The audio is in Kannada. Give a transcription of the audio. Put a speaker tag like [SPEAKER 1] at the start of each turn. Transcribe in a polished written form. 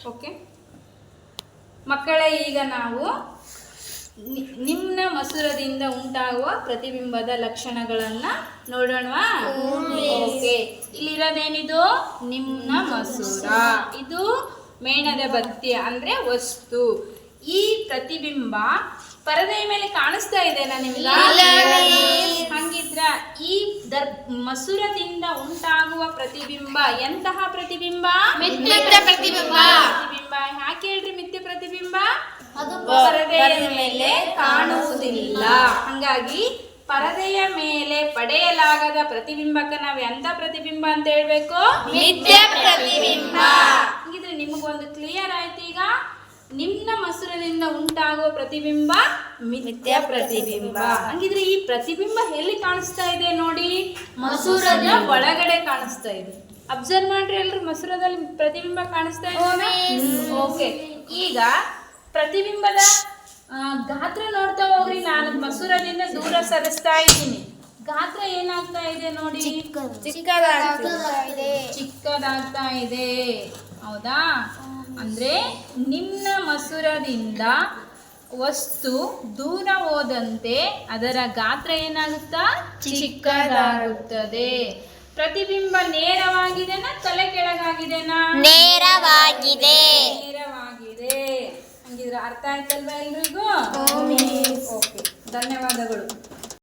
[SPEAKER 1] ಓಕೆ ಮಕ್ಕಳೇ, ಈಗ ನಾವು ನಿಮ್ನ ಮಸೂರದಿಂದ ಉಂಟಾಗುವ ಪ್ರತಿಬಿಂಬದ ಲಕ್ಷಣಗಳನ್ನು ನೋಡೋಣವಾ? ಓಕೆ, ಇಲ್ಲಿರೋದೇನಿದು ನಿಮ್ನ ಮಸೂರ, ಇದು ಮೇಣದ ಬತ್ತಿ ಅಂದ್ರೆ ವಸ್ತು. ಈ ಪ್ರತಿಬಿಂಬ ಪರದೆಯ ಮೇಲೆ ಕಾಣಿಸ್ತಾ ಇದೆನಾ ನಿಮ್ಗೆ? ಹಂಗಿದ್ರ ಈ ಮಸೂರದಿಂದ ಉಂಟಾಗುವ ಪ್ರತಿಬಿಂಬ ಎಂತಹ ಪ್ರತಿಬಿಂಬ?
[SPEAKER 2] ಮಿಥ್ಯ ಪ್ರತಿಬಿಂಬ.
[SPEAKER 1] ಯಾಕೆ ಹೇಳ್ರಿ ಮಿಥ್ಯ ಪ್ರತಿಬಿಂಬ? ಪರದೆಯ ಮೇಲೆ ಕಾಣುವುದಿಲ್ಲ. ಹಂಗಾಗಿ ಪರದೆಯ ಮೇಲೆ ಪಡೆಯಲಾಗದ ಪ್ರತಿಬಿಂಬಕ್ಕೆ ನಾವು ಎಂತ ಪ್ರತಿಬಿಂಬ ಅಂತ ಹೇಳ್ಬೇಕು?
[SPEAKER 2] ಮಿಥ್ಯ ಪ್ರತಿಬಿಂಬ.
[SPEAKER 1] ಹಾಗಿದ್ರೆ ನಿಮಗೊಂದು ಕ್ಲಿಯರ್ ಆಯ್ತು. ಈಗ ನಿಮ್ನ ಮಸೂರದಿಂದ ಉಂಟಾಗುವ ಪ್ರತಿಬಿಂಬ ಮಿಥ್ಯ ಪ್ರತಿಬಿಂಬ. ಹಂಗಿದ್ರೆ ಈ ಪ್ರತಿಬಿಂಬ ಎಲ್ಲಿ ಕಾಣಿಸ್ತಾ ಇದೆ ನೋಡಿ? ಮಸೂರದ ಒಳಗಡೆ ಕಾಣಿಸ್ತಾ ಇದೆ. ಅಬ್ಸರ್ವ್ ಮಾಡ್ರಿ ಎಲ್ರು, ಮಸೂರದಲ್ಲಿ ಪ್ರತಿಬಿಂಬ ಕಾಣಿಸ್ತಾ ಇದೆ. ಓಕೆ, ಈಗ ಪ್ರತಿಬಿಂಬದ ಗಾತ್ರ ನೋಡ್ತಾ ಹೋಗ್ರಿ. ನಾನು ಮಸೂರದಿಂದ ದೂರ ಸರಿಸ್ತಾ ಇದ್ದೀನಿ. ಗಾತ್ರ ಏನಾಗ್ತಾ ಇದೆ ನೋಡಿ? ಚಿಕ್ಕದಾಗ್ತಾ ಇದೆ. ಹೌದಾ? ಅಂದ್ರೆ ನಿಮ್ನ ಮಸೂರದಿಂದ ವಸ್ತು ದೂರ ಹೋದಂತೆ ಅದರ ಗಾತ್ರ ಏನಾಗುತ್ತಾ? ಚಿಕ್ಕದಾಗುತ್ತದೆ. ಪ್ರತಿಬಿಂಬ ನೇರವಾಗಿದೆನಾ ತಲೆ ಕೆಳಗಾಗಿದೆನಾ?
[SPEAKER 2] ನೇರವಾಗಿದೆ.
[SPEAKER 1] ನೇರವಾಗಿದೆ. ಹಂಗಿದ್ರೆ ಅರ್ಥ ಆಯ್ತಲ್ವಾ ಎಲ್ರಿಗೂ? ಓಕೆ, ಧನ್ಯವಾದಗಳು.